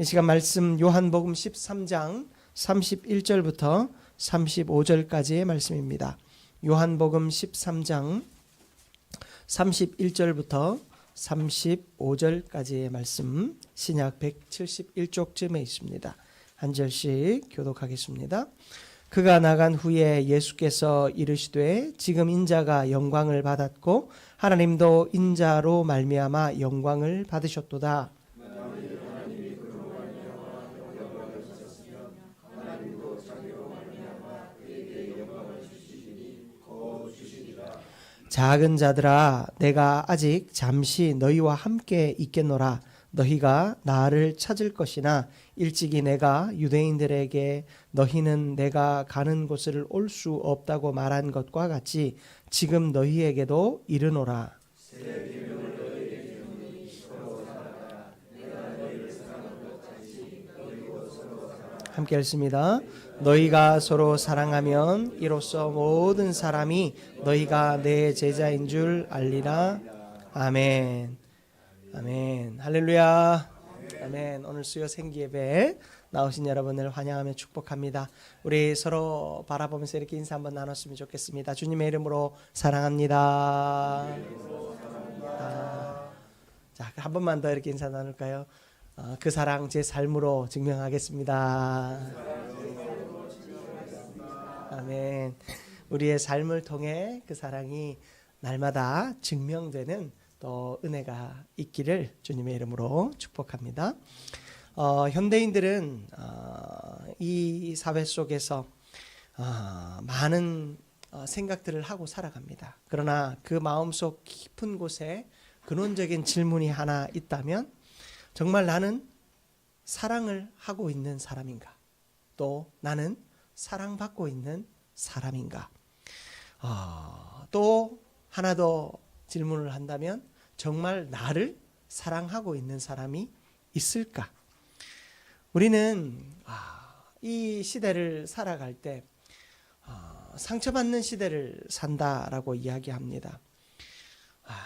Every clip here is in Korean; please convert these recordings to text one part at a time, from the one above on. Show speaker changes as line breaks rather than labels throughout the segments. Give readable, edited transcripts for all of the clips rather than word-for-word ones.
이 시간 말씀 요한복음 13장 31절부터 35절까지의 말씀입니다. 요한복음 13장 31절부터 35절까지의 말씀, 신약 171쪽쯤에 있습니다. 한 절씩 교독하겠습니다. 그가 나간 후에 예수께서 이르시되 지금 인자가 영광을 받았고 하나님도 인자로 말미암아 영광을 받으셨도다. 작은 자들아, 내가 아직 잠시 너희와 함께 있겠노라. 너희가 나를 찾을 것이나 일찍이 내가 유대인들에게 너희는 내가 가는 곳을 올 수 없다고 말한 것과 같이 지금 너희에게도 이르노라. 함께 읽습니다. 너희가 서로 사랑하면 이로써 모든 사람이 너희가 내 제자인 줄 알리라. 아멘. 아멘. 할렐루야. 아멘. 오늘 수요 생기예배 나오신 여러분을 환영하며 축복합니다. 우리 서로 바라보면서 이렇게 인사 한번 나눴으면 좋겠습니다. 주님의 이름으로 사랑합니다. 자, 한 번만 더 이렇게 인사 나눌까요? 그 사랑 제 삶으로 증명하겠습니다. 아멘. 우리의 삶을 통해 그 사랑이 날마다 증명되는 또 은혜가 있기를 주님의 이름으로 축복합니다. 현대인들은 이 사회 속에서 많은 생각들을 하고 살아갑니다. 그러나 그 마음속 깊은 곳에 근원적인 질문이 하나 있다면 정말 나는 사랑을 하고 있는 사람인가? 또 나는 사랑받고 있는 사람인가? 또 하나 더 질문을 한다면 정말 나를 사랑하고 있는 사람이 있을까? 우리는 이 시대를 살아갈 때 상처받는 시대를 산다라고 이야기합니다.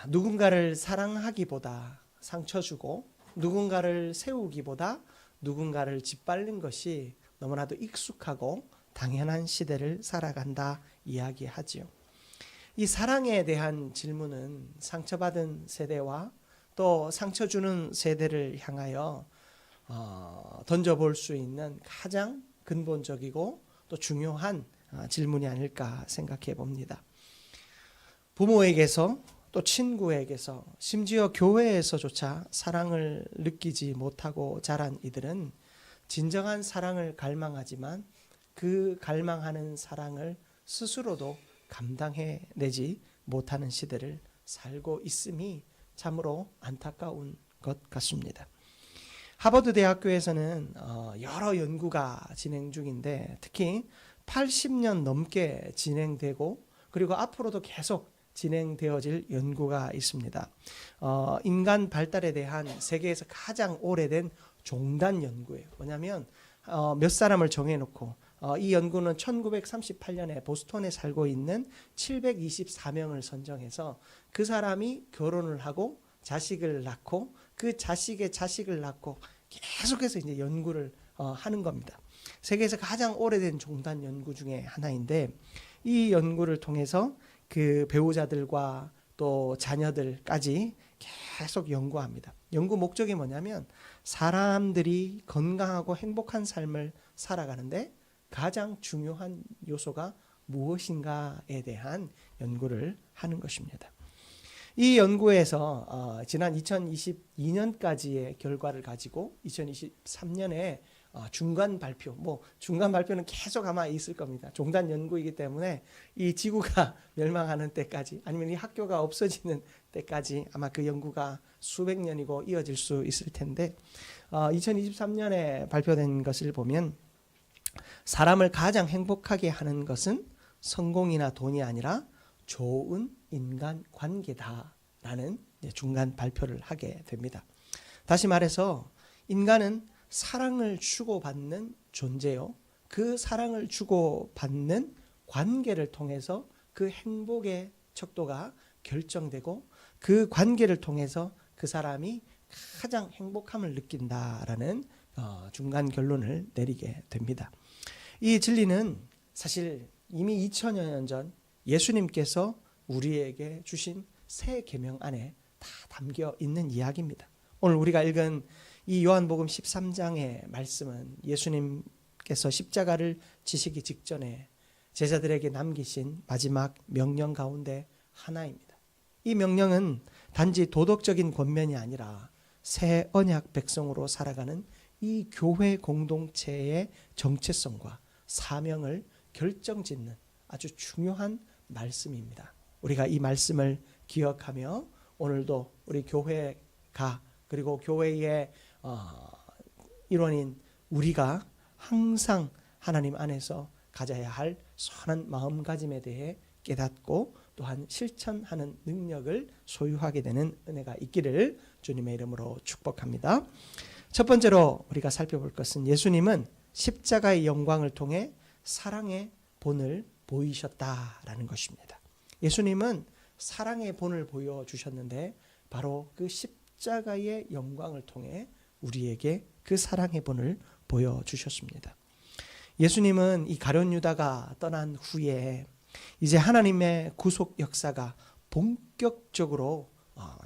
누군가를 사랑하기보다 상처 주고 누군가를 세우기보다 누군가를 짓밟는 것이 너무나도 익숙하고 당연한 시대를 살아간다 이야기하지요. 이 사랑에 대한 질문은 상처받은 세대와 또 상처 주는 세대를 향하여 던져볼 수 있는 가장 근본적이고 또 중요한 질문이 아닐까 생각해 봅니다. 부모에게서 또 친구에게서 심지어 교회에서조차 사랑을 느끼지 못하고 자란 이들은 진정한 사랑을 갈망하지만 그 갈망하는 사랑을 스스로도 감당해내지 못하는 시대를 살고 있음이 참으로 안타까운 것 같습니다. 하버드 대학교에서는 여러 연구가 진행 중인데 특히 80년 넘게 진행되고 그리고 앞으로도 계속 진행되어질 연구가 있습니다. 인간 발달에 대한 세계에서 가장 오래된 종단 연구예요. 뭐냐면 몇 사람을 정해놓고 이 연구는 1938년에 보스턴에 살고 있는 724명을 선정해서 그 사람이 결혼을 하고 자식을 낳고 그 자식의 자식을 낳고 계속해서 이제 연구를 하는 겁니다. 세계에서 가장 오래된 종단 연구 중에 하나인데 이 연구를 통해서 그 배우자들과 또 자녀들까지 계속 연구합니다. 연구 목적이 뭐냐면 사람들이 건강하고 행복한 삶을 살아가는데 가장 중요한 요소가 무엇인가에 대한 연구를 하는 것입니다. 이 연구에서 지난 2022년까지의 결과를 가지고 2023년에 중간 발표, 중간 발표는 계속 아마 있을 겁니다. 종단 연구이기 때문에 이 지구가 멸망하는 때까지 아니면 이 학교가 없어지는 때까지 아마 그 연구가 수백 년이고 이어질 수 있을 텐데 2023년에 발표된 것을 보면 사람을 가장 행복하게 하는 것은 성공이나 돈이 아니라 좋은 인간 관계다라는 중간 발표를 하게 됩니다. 다시 말해서 인간은 사랑을 주고받는 존재요. 그 사랑을 주고받는 관계를 통해서 그 행복의 척도가 결정되고 그 관계를 통해서 그 사람이 가장 행복함을 느낀다라는 중간 결론을 내리게 됩니다. 이 진리는 사실 이미 2000여 년 전 예수님께서 우리에게 주신 새 계명 안에 다 담겨 있는 이야기입니다. 오늘 우리가 읽은 이 요한복음 13장의 말씀은 예수님께서 십자가를 지시기 직전에 제자들에게 남기신 마지막 명령 가운데 하나입니다. 이 명령은 단지 도덕적인 권면이 아니라 새 언약 백성으로 살아가는 이 교회 공동체의 정체성과 사명을 결정짓는 아주 중요한 말씀입니다. 우리가 이 말씀을 기억하며 오늘도 우리 교회가 그리고 교회의 일원인 우리가 항상 하나님 안에서 가져야 할 선한 마음가짐에 대해 깨닫고 또한 실천하는 능력을 소유하게 되는 은혜가 있기를 주님의 이름으로 축복합니다. 첫 번째로 우리가 살펴볼 것은 예수님은 십자가의 영광을 통해 사랑의 본을 보이셨다라는 것입니다. 예수님은 사랑의 본을 보여주셨는데 바로 그 십자가의 영광을 통해 우리에게 그 사랑의 본을 보여주셨습니다. 예수님은 이 가룟 유다가 떠난 후에 이제 하나님의 구속 역사가 본격적으로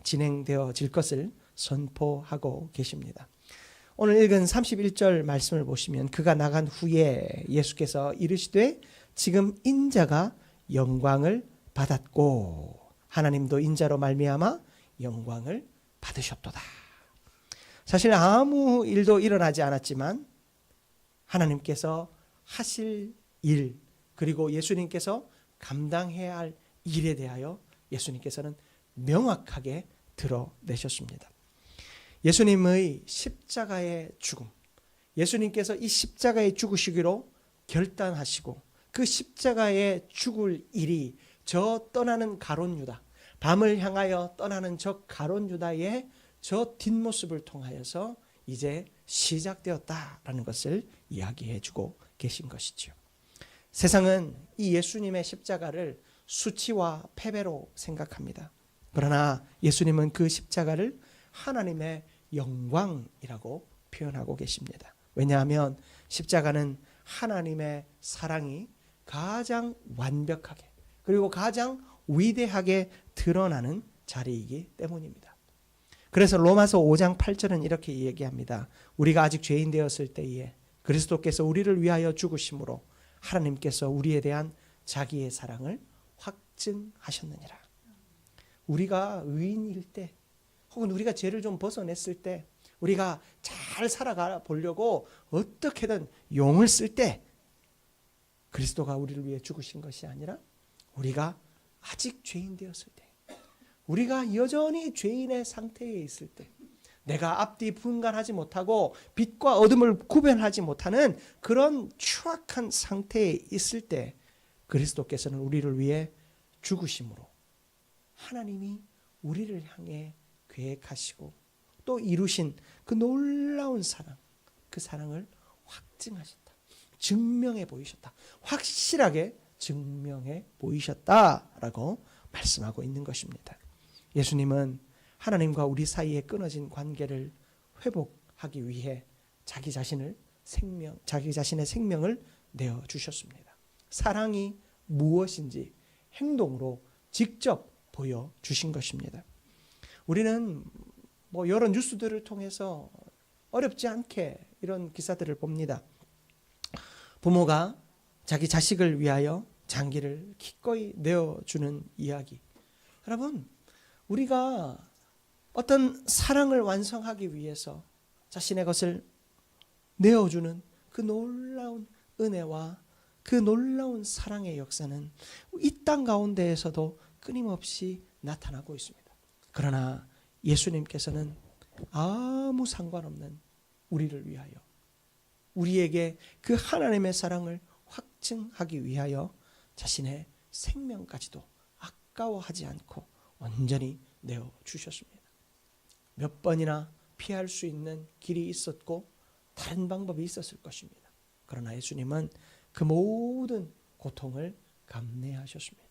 진행되어질 것을 선포하고 계십니다. 오늘 읽은 31절 말씀을 보시면 그가 나간 후에 예수께서 이르시되 지금 인자가 영광을 받았고 하나님도 인자로 말미암아 영광을 받으셨도다. 사실 아무 일도 일어나지 않았지만 하나님께서 하실 일 그리고 예수님께서 감당해야 할 일에 대하여 예수님께서는 명확하게 드러내셨습니다. 예수님의 십자가의 죽음, 예수님께서 이 십자가에 죽으시기로 결단하시고 그 십자가에 죽을 일이 저 떠나는 가룟 유다, 밤을 향하여 떠나는 저 가룟 유다의 저 뒷모습을 통하여서 이제 시작되었다라는 것을 이야기해 주고 계신 것이죠. 세상은 이 예수님의 십자가를 수치와 패배로 생각합니다. 그러나 예수님은 그 십자가를 하나님의 영광이라고 표현하고 계십니다. 왜냐하면 십자가는 하나님의 사랑이 가장 완벽하게 그리고 가장 위대하게 드러나는 자리이기 때문입니다. 그래서 로마서 5장 8절은 이렇게 얘기합니다. 우리가 아직 죄인 되었을 때에 그리스도께서 우리를 위하여 죽으심으로 하나님께서 우리에 대한 자기의 사랑을 확증하셨느니라. 우리가 의인일 때 혹은 우리가 죄를 좀 벗어냈을 때 우리가 잘 살아가 보려고 어떻게든 용을 쓸 때 그리스도가 우리를 위해 죽으신 것이 아니라 우리가 아직 죄인 되었을 때 우리가 여전히 죄인의 상태에 있을 때 내가 앞뒤 분간하지 못하고 빛과 어둠을 구별하지 못하는 그런 추악한 상태에 있을 때 그리스도께서는 우리를 위해 죽으심으로 하나님이 우리를 향해 계획하시고 또 이루신 그 놀라운 사랑, 그 사랑을 확증하셨다. 증명해 보이셨다. 확실하게 증명해 보이셨다라고 말씀하고 있는 것입니다. 예수님은 하나님과 우리 사이에 끊어진 관계를 회복하기 위해 자기 자신의 생명을 내어 주셨습니다. 사랑이 무엇인지 행동으로 직접 보여 주신 것입니다. 우리는 여러 뉴스들을 통해서 어렵지 않게 이런 기사들을 봅니다. 부모가 자기 자식을 위하여 장기를 기꺼이 내어주는 이야기. 여러분, 우리가 어떤 사랑을 완성하기 위해서 자신의 것을 내어주는 그 놀라운 은혜와 그 놀라운 사랑의 역사는 이 땅 가운데에서도 끊임없이 나타나고 있습니다. 그러나 예수님께서는 아무 상관없는 우리를 위하여 우리에게 그 하나님의 사랑을 확증하기 위하여 자신의 생명까지도 아까워하지 않고 온전히 내어주셨습니다. 몇 번이나 피할 수 있는 길이 있었고 다른 방법이 있었을 것입니다. 그러나 예수님은 그 모든 고통을 감내하셨습니다.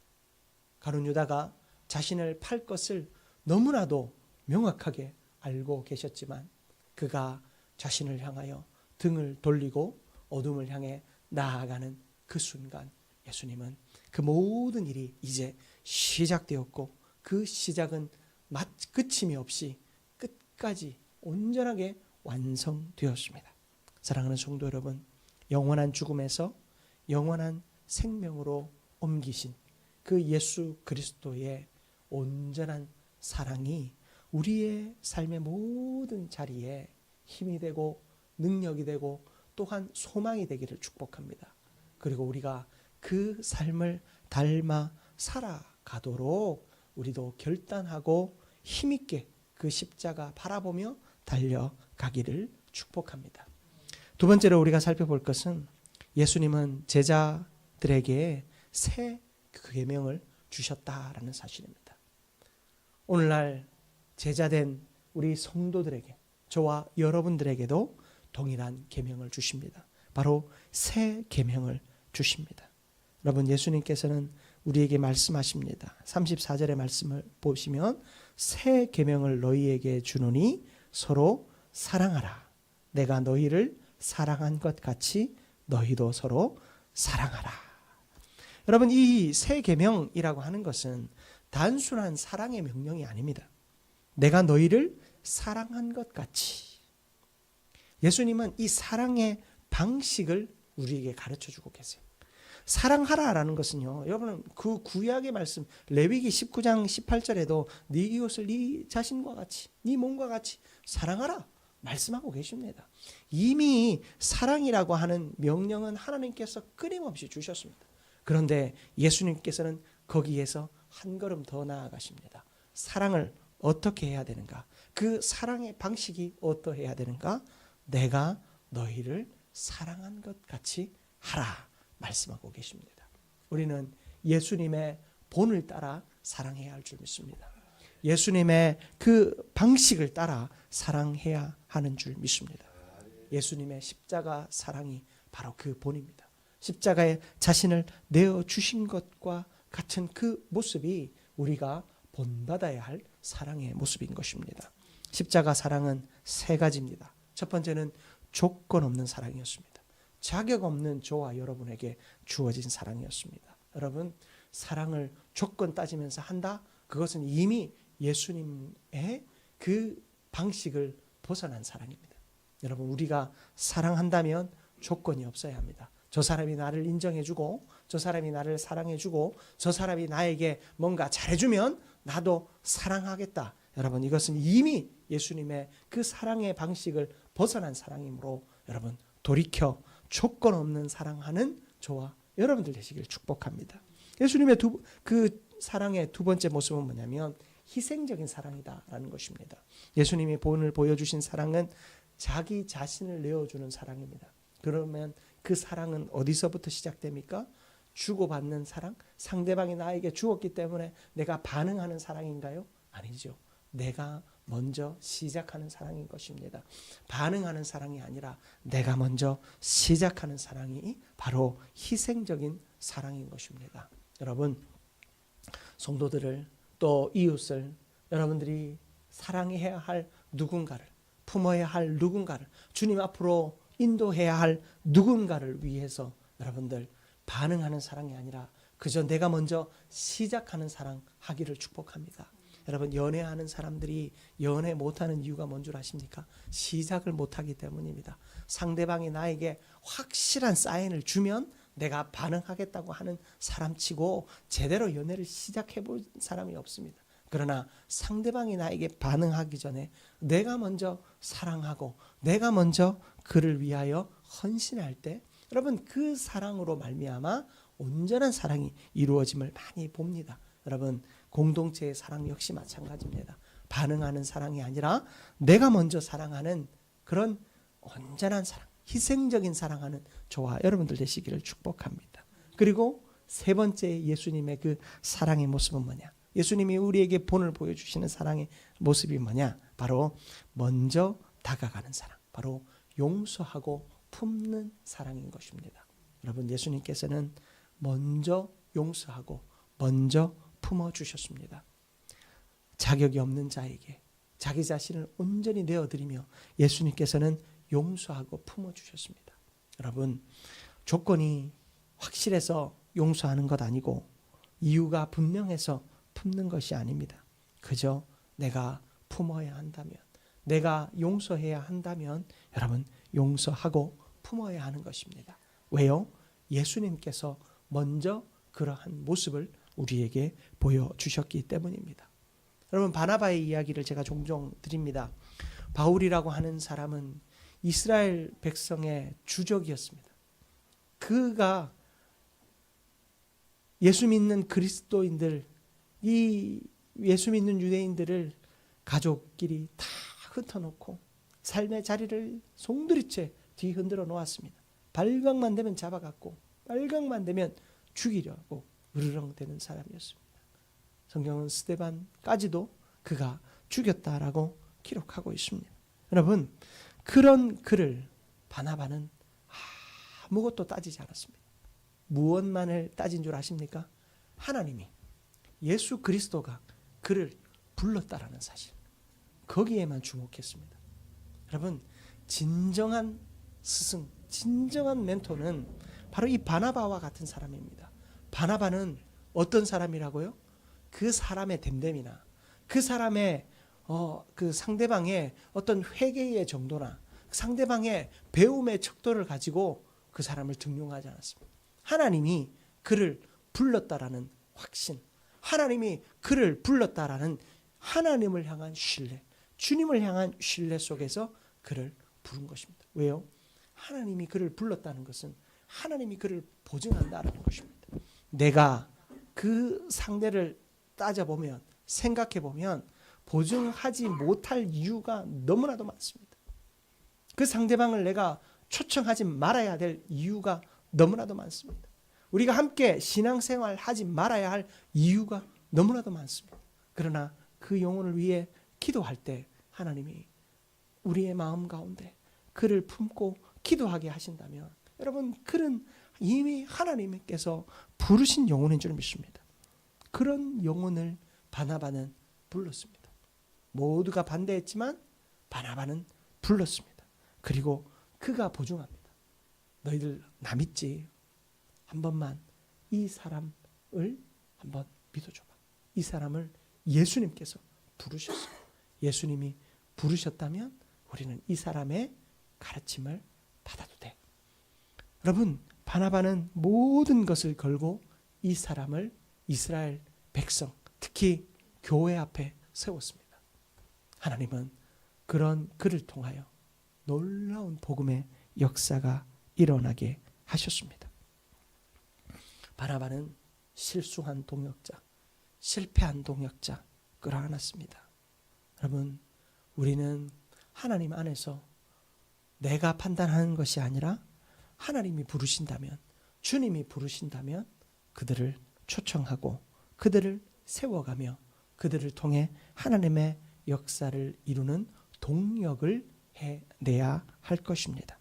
가룟 유다가 자신을 팔 것을 너무나도 명확하게 알고 계셨지만 그가 자신을 향하여 등을 돌리고 어둠을 향해 나아가는 그 순간 예수님은 그 모든 일이 이제 시작되었고 그 시작은 끝임이 없이 끝까지 온전하게 완성되었습니다. 사랑하는 성도 여러분, 영원한 죽음에서 영원한 생명으로 옮기신 그 예수 그리스도의 온전한 사랑이 우리의 삶의 모든 자리에 힘이 되고 능력이 되고 또한 소망이 되기를 축복합니다. 그리고 우리가 그 삶을 닮아 살아가도록 우리도 결단하고 힘있게 그 십자가 바라보며 달려가기를 축복합니다. 두 번째로 우리가 살펴볼 것은 예수님은 제자들에게 새 계명을 주셨다라는 사실입니다. 오늘날 제자된 우리 성도들에게, 저와 여러분들에게도 동일한 계명을 주십니다. 바로 새 계명을 주십니다. 여러분, 예수님께서는 우리에게 말씀하십니다. 34절의 말씀을 보시면 새 계명을 너희에게 주노니 서로 사랑하라. 내가 너희를 사랑한 것 같이 너희도 서로 사랑하라. 여러분, 이 새 계명이라고 하는 것은 단순한 사랑의 명령이 아닙니다. 내가 너희를 사랑한 것 같이. 예수님은 이 사랑의 방식을 우리에게 가르쳐주고 계세요. 사랑하라라는 것은요, 여러분 그 구약의 말씀 레위기 19장 18절에도 네 이웃을 네 자신과 같이 네 몸과 같이 사랑하라 말씀하고 계십니다. 이미 사랑이라고 하는 명령은 하나님께서 끊임없이 주셨습니다. 그런데 예수님께서는 거기에서 한 걸음 더 나아가십니다. 사랑을 어떻게 해야 되는가? 그 사랑의 방식이 어떠해야 되는가? 내가 너희를 사랑한 것 같이 하라 말씀하고 계십니다. 우리는 예수님의 본을 따라 사랑해야 할 줄 믿습니다. 예수님의 그 방식을 따라 사랑해야 하는 줄 믿습니다. 예수님의 십자가 사랑이 바로 그 본입니다. 십자가에 자신을 내어주신 것과 같은 그 모습이 우리가 본받아야 할 사랑의 모습인 것입니다. 십자가 사랑은 세 가지입니다. 첫 번째는 조건 없는 사랑이었습니다. 자격 없는 저와 여러분에게 주어진 사랑이었습니다. 여러분, 사랑을 조건 따지면서 한다? 그것은 이미 예수님의 그 방식을 벗어난 사랑입니다. 여러분, 우리가 사랑한다면 조건이 없어야 합니다. 저 사람이 나를 인정해주고 저 사람이 나를 사랑해주고 저 사람이 나에게 뭔가 잘해주면 나도 사랑하겠다. 여러분, 이것은 이미 예수님의 그 사랑의 방식을 벗어난 사랑이므로 여러분 돌이켜 조건 없는 사랑하는 저와 여러분들 되시길 축복합니다. 예수님의 그 사랑의 두 번째 모습은 뭐냐면 희생적인 사랑이다라는 것입니다. 예수님이 본을 보여주신 사랑은 자기 자신을 내어주는 사랑입니다. 그러면 그 사랑은 어디서부터 시작됩니까? 주고받는 사랑? 상대방이 나에게 주었기 때문에 내가 반응하는 사랑인가요? 아니죠. 내가 먼저 시작하는 사랑인 것입니다. 반응하는 사랑이 아니라 내가 먼저 시작하는 사랑이 바로 희생적인 사랑인 것입니다. 여러분, 성도들을 또 이웃을 여러분들이 사랑해야 할 누군가를, 품어야 할 누군가를, 주님 앞으로 인도해야 할 누군가를 위해서 여러분들 반응하는 사랑이 아니라 그저 내가 먼저 시작하는 사랑 하기를 축복합니다. 여러분, 연애하는 사람들이 연애 못하는 이유가 뭔 줄 아십니까? 시작을 못하기 때문입니다. 상대방이 나에게 확실한 사인을 주면 내가 반응하겠다고 하는 사람치고 제대로 연애를 시작해본 사람이 없습니다. 그러나 상대방이 나에게 반응하기 전에 내가 먼저 사랑하고 내가 먼저 그를 위하여 헌신할 때 여러분 그 사랑으로 말미암아 온전한 사랑이 이루어짐을 많이 봅니다. 여러분, 공동체의 사랑 역시 마찬가지입니다. 반응하는 사랑이 아니라 내가 먼저 사랑하는 그런 온전한 사랑, 희생적인 사랑하는 저와 여러분들 되시기를 축복합니다. 그리고 세 번째 예수님의 그 사랑의 모습은 뭐냐? 예수님이 우리에게 본을 보여주시는 사랑의 모습이 뭐냐? 바로 먼저 다가가는 사랑, 바로 용서하고 품는 사랑인 것입니다. 여러분, 예수님께서는 먼저 용서하고 먼저 품어주셨습니다. 자격이 없는 자에게 자기 자신을 온전히 내어드리며 예수님께서는 용서하고 품어주셨습니다. 여러분, 조건이 확실해서 용서하는 것 아니고 이유가 분명해서 품는 것이 아닙니다. 그저 내가 품어야 한다면, 내가 용서해야 한다면 여러분 용서하고 품어야 하는 것입니다. 왜요? 예수님께서 먼저 그러한 모습을 우리에게 보여주셨기 때문입니다. 여러분, 바나바의 이야기를 제가 종종 드립니다. 바울이라고 하는 사람은 이스라엘 백성의 주적이었습니다. 그가 예수 믿는 그리스도인들, 이 예수 믿는 유대인들을 가족끼리 다 흩어놓고 삶의 자리를 송두리째 뒤흔들어 놓았습니다. 발각만 되면 잡아갔고 발각만 되면 죽이려고 으르렁대는 사람이었습니다. 성경은 스데반까지도 그가 죽였다라고 기록하고 있습니다. 여러분, 그런 그를 바나바는 아무것도 따지지 않았습니다. 무엇만을 따진 줄 아십니까? 하나님이, 예수 그리스도가 그를 불렀다라는 사실, 거기에만 주목했습니다. 여러분, 진정한 스승, 진정한 멘토는 바로 이 바나바와 같은 사람입니다. 바나바는 어떤 사람이라고요? 그 사람의 됨됨이나 그 사람의 그 상대방의 어떤 회개의 정도나 상대방의 배움의 척도를 가지고 그 사람을 등용하지 않았습니다. 하나님이 그를 불렀다라는 확신, 하나님이 그를 불렀다라는 하나님을 향한 신뢰, 주님을 향한 신뢰 속에서 그를 부른 것입니다. 왜요? 하나님이 그를 불렀다는 것은 하나님이 그를 보증한다는 것입니다. 내가 그 상대를 따져보면, 생각해보면 보증하지 못할 이유가 너무나도 많습니다. 그 상대방을 내가 초청하지 말아야 될 이유가 너무나도 많습니다. 우리가 함께 신앙생활 하지 말아야 할 이유가 너무나도 많습니다. 그러나 그 영혼을 위해 기도할 때 하나님이 우리의 마음 가운데 그를 품고 기도하게 하신다면 여러분, 그는 이미 하나님께서 부르신 영혼인 줄 믿습니다. 그런 영혼을 바나바는 불렀습니다. 모두가 반대했지만 바나바는 불렀습니다. 그리고 그가 보증합니다. 너희들 나 믿지? 한 번만 이 사람을 한번 믿어줘봐. 이 사람을 예수님께서 부르셨어요. 예수님이 부르셨다면 우리는 이 사람의 가르침을 받아도 돼. 여러분, 바나바는 모든 것을 걸고 이 사람을 이스라엘 백성, 특히 교회 앞에 세웠습니다. 하나님은 그런 그를 통하여 놀라운 복음의 역사가 일어나게 하셨습니다. 바나바는 실수한 동역자, 실패한 동역자 끌어안았습니다. 여러분, 우리는 하나님 안에서 내가 판단하는 것이 아니라 하나님이 부르신다면, 주님이 부르신다면 그들을 초청하고 그들을 세워가며 그들을 통해 하나님의 역사를 이루는 동력을 해내야 할 것입니다.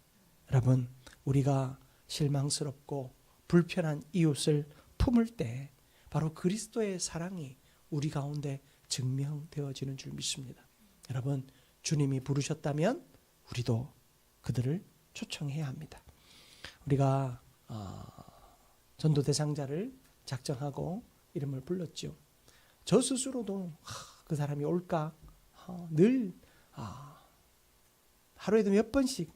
여러분, 우리가 실망스럽고 불편한 이웃을 품을 때 바로 그리스도의 사랑이 우리 가운데 증명되어지는 줄 믿습니다. 여러분, 주님이 부르셨다면 우리도 그들을 초청해야 합니다. 우리가 전도 대상자를 작정하고 이름을 불렀죠. 저 스스로도 그 사람이 올까 늘 하루에도 몇 번씩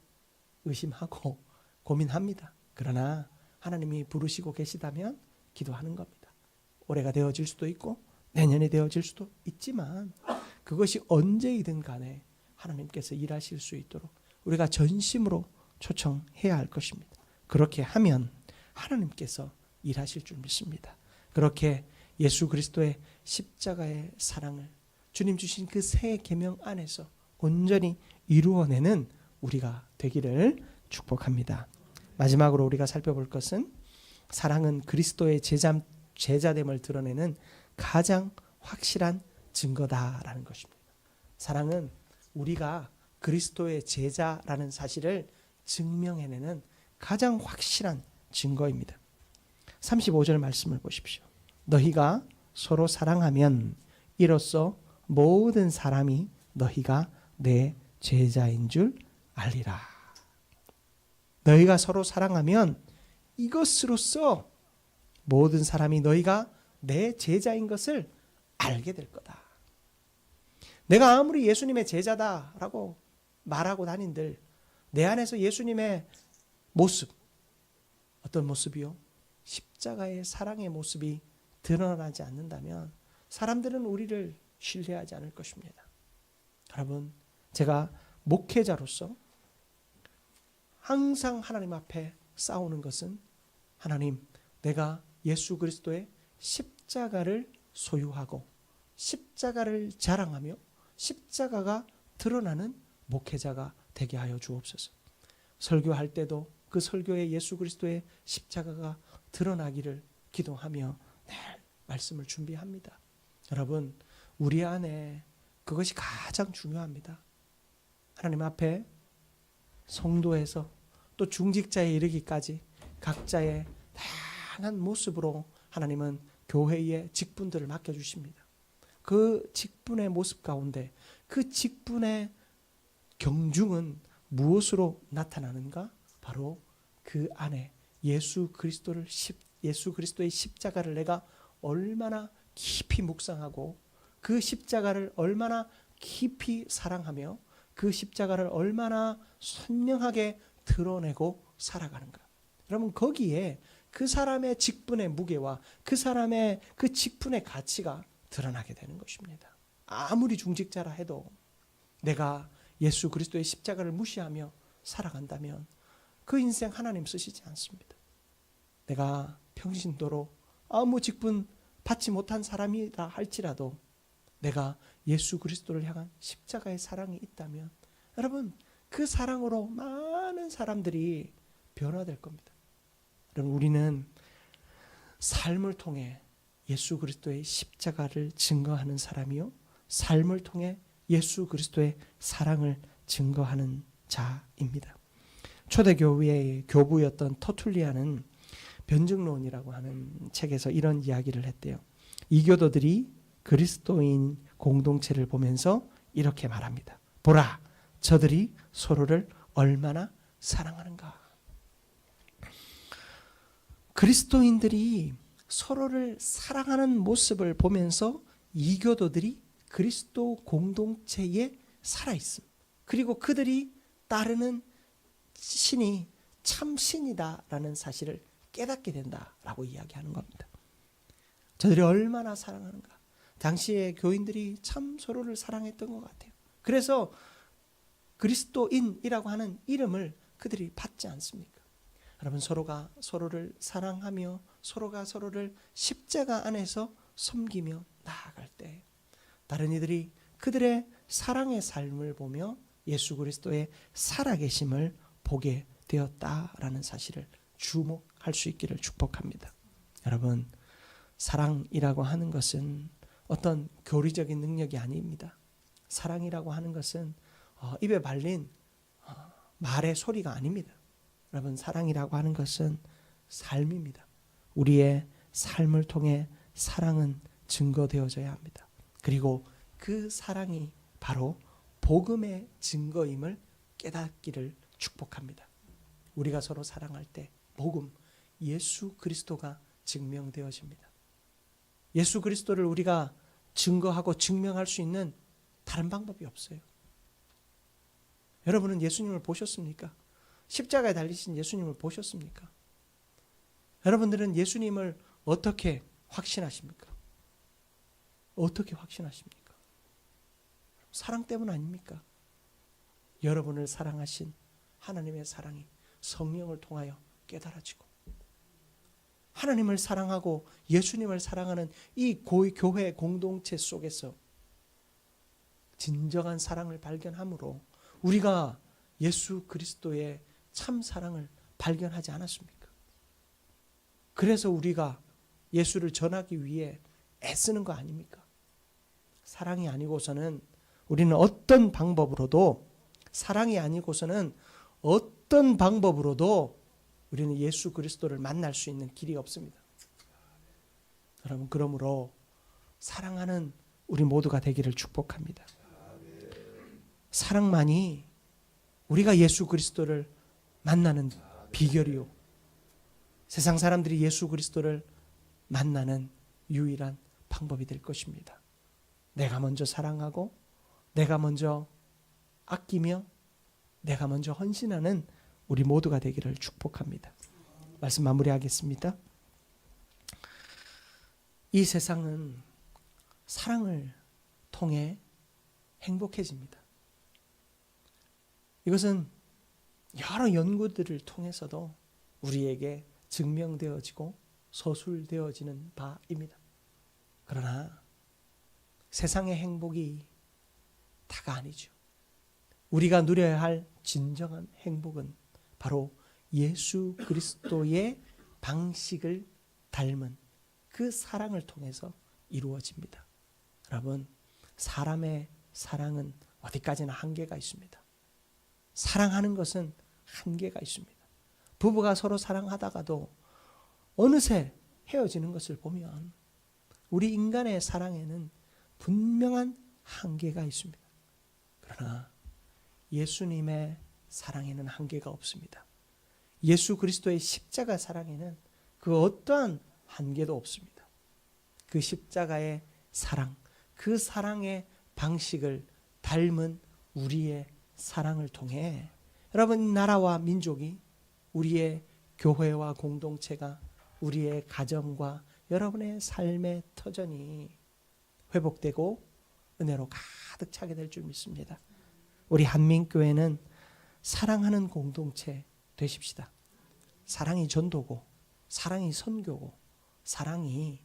의심하고 고민합니다. 그러나 하나님이 부르시고 계시다면 기도하는 겁니다. 올해가 되어질 수도 있고 내년에 되어질 수도 있지만 그것이 언제이든 간에 하나님께서 일하실 수 있도록 우리가 전심으로 초청해야 할 것입니다. 그렇게 하면 하나님께서 일하실 줄 믿습니다. 그렇게 예수 그리스도의 십자가의 사랑을 주님 주신 그 새 계명 안에서 온전히 이루어내는 우리가 되기를 축복합니다. 마지막으로 우리가 살펴볼 것은 사랑은 그리스도의 제자됨을 드러내는 가장 확실한 증거다라는 것입니다. 사랑은 우리가 그리스도의 제자라는 사실을 증명해내는 가장 확실한 증거입니다. 35절 말씀을 보십시오. 너희가 서로 사랑하면 이로써 모든 사람이 너희가 내 제자인 줄 알리라 너희가 서로 사랑하면 이것으로써 모든 사람이 너희가 내 제자인 것을 알게 될 거다. 내가 아무리 예수님의 제자다라고 말하고 다닌들 내 안에서 예수님의 모습, 어떤 모습이요? 십자가의 사랑의 모습이 드러나지 않는다면 사람들은 우리를 신뢰하지 않을 것입니다. 여러분, 제가 목회자로서 항상 하나님 앞에 싸우는 것은 하나님, 내가 예수 그리스도의 십자가를 소유하고 십자가를 자랑하며 십자가가 드러나는 목회자가 되게 하여 주옵소서. 설교할 때도 그 설교에 예수 그리스도의 십자가가 드러나기를 기도하며 늘 말씀을 준비합니다. 여러분, 우리 안에 그것이 가장 중요합니다. 하나님 앞에 성도에서 또 중직자에 이르기까지 각자의 다양한 모습으로 하나님은 교회의 직분들을 맡겨주십니다. 그 직분의 모습 가운데 그 직분의 경중은 무엇으로 나타나는가? 바로 그 안에 예수 그리스도의 십자가를 내가 얼마나 깊이 묵상하고 그 십자가를 얼마나 깊이 사랑하며 그 십자가를 얼마나 선명하게 드러내고 살아가는가. 여러분, 거기에 그 사람의 직분의 무게와 그 사람의 그 직분의 가치가 드러나게 되는 것입니다. 아무리 중직자라 해도 내가 예수 그리스도의 십자가를 무시하며 살아간다면 그 인생 하나님 쓰시지 않습니다. 내가 평신도로 아무 직분 받지 못한 사람이라 할지라도 내가 예수 그리스도를 향한 십자가의 사랑이 있다면 여러분, 그 사랑으로 많은 사람들이 변화될 겁니다. 여러분, 우리는 삶을 통해 예수 그리스도의 십자가를 증거하는 사람이요, 삶을 통해 예수 그리스도의 사랑을 증거하는 자입니다. 초대교회의 교부였던 터툴리아는 변증론이라고 하는 책에서 이런 이야기를 했대요. 이교도들이 그리스도인 공동체를 보면서 이렇게 말합니다. 보라, 저들이 서로를 얼마나 사랑하는가. 그리스도인들이 서로를 사랑하는 모습을 보면서 이교도들이 그리스도 공동체에 살아있음, 그리고 그들이 따르는 신이 참신이다라는 사실을 깨닫게 된다라고 이야기하는 겁니다. 저들이 얼마나 사랑하는가. 당시에 교인들이 참 서로를 사랑했던 것 같아요. 그래서 그리스도인이라고 하는 이름을 그들이 받지 않습니까? 여러분, 서로가 서로를 사랑하며 서로가 서로를 십자가 안에서 섬기며 나아갈 때 다른 이들이 그들의 사랑의 삶을 보며 예수 그리스도의 살아계심을 보게 되었다라는 사실을 주목할 수 있기를 축복합니다. 여러분, 사랑이라고 하는 것은 어떤 교리적인 능력이 아닙니다. 사랑이라고 하는 것은 입에 발린 말의 소리가 아닙니다. 여러분, 사랑이라고 하는 것은 삶입니다. 우리의 삶을 통해 사랑은 증거되어져야 합니다. 그리고 그 사랑이 바로 복음의 증거임을 깨닫기를 축복합니다. 우리가 서로 사랑할 때 복음, 예수 그리스도가 증명되어집니다. 예수 그리스도를 우리가 증거하고 증명할 수 있는 다른 방법이 없어요. 여러분은 예수님을 보셨습니까? 십자가에 달리신 예수님을 보셨습니까? 여러분들은 예수님을 어떻게 확신하십니까? 어떻게 확신하십니까? 사랑 때문 아닙니까? 여러분을 사랑하신 하나님의 사랑이 성령을 통하여 깨달아지고 하나님을 사랑하고 예수님을 사랑하는 이 교회 공동체 속에서 진정한 사랑을 발견함으로 우리가 예수 그리스도의 참 사랑을 발견하지 않았습니까? 그래서 우리가 예수를 전하기 위해 애쓰는 거 아닙니까? 사랑이 아니고서는 우리는 어떤 방법으로도 우리는 예수 그리스도를 만날 수 있는 길이 없습니다. 여러분, 그러므로 사랑하는 우리 모두가 되기를 축복합니다. 사랑만이 우리가 예수 그리스도를 만나는 비결이요. 세상 사람들이 예수 그리스도를 만나는 유일한 방법이 될 것입니다. 내가 먼저 사랑하고 내가 먼저 아끼며 내가 먼저 헌신하는 우리 모두가 되기를 축복합니다. 말씀 마무리하겠습니다. 이 세상은 사랑을 통해 행복해집니다. 이것은 여러 연구들을 통해서도 우리에게 증명되어지고 서술되어지는 바입니다. 그러나 세상의 행복이 다가 아니죠. 우리가 누려야 할 진정한 행복은 바로 예수 그리스도의 방식을 닮은 그 사랑을 통해서 이루어집니다. 여러분, 사람의 사랑은 어디까지나 한계가 있습니다. 사랑하는 것은 한계가 있습니다. 부부가 서로 사랑하다가도 어느새 헤어지는 것을 보면 우리 인간의 사랑에는 분명한 한계가 있습니다. 그러나 예수님의 사랑에는 한계가 없습니다. 예수 그리스도의 십자가 사랑에는 그 어떠한 한계도 없습니다. 그 십자가의 사랑, 그 사랑의 방식을 닮은 우리의 사랑을 통해 여러분, 나라와 민족이, 우리의 교회와 공동체가, 우리의 가정과 여러분의 삶의 터전이 회복되고 은혜로 가득 차게 될 줄 믿습니다. 우리 한민교회는 사랑하는 공동체 되십시다. 사랑이 전도고, 사랑이 선교고, 사랑이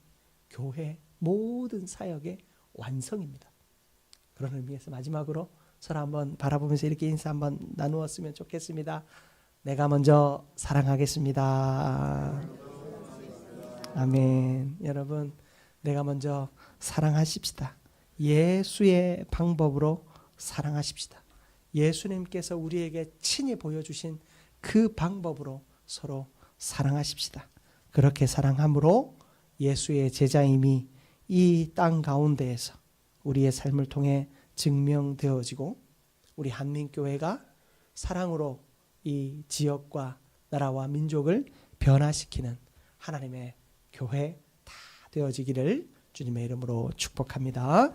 교회 모든 사역의 완성입니다. 그런 의미에서 마지막으로 서로 한번 바라보면서 이렇게 인사 한번 나누었으면 좋겠습니다. 내가 먼저 사랑하겠습니다. 아멘. 여러분, 내가 먼저 사랑하십시다. 예수의 방법으로 사랑하십시다. 예수님께서 우리에게 친히 보여주신 그 방법으로 서로 사랑하십시다. 그렇게 사랑함으로 예수의 제자임이 이 땅 가운데에서 우리의 삶을 통해 증명되어지고 우리 한민교회가 사랑으로 이 지역과 나라와 민족을 변화시키는 하나님의 교회 다 되어지기를 주님의 이름으로 축복합니다.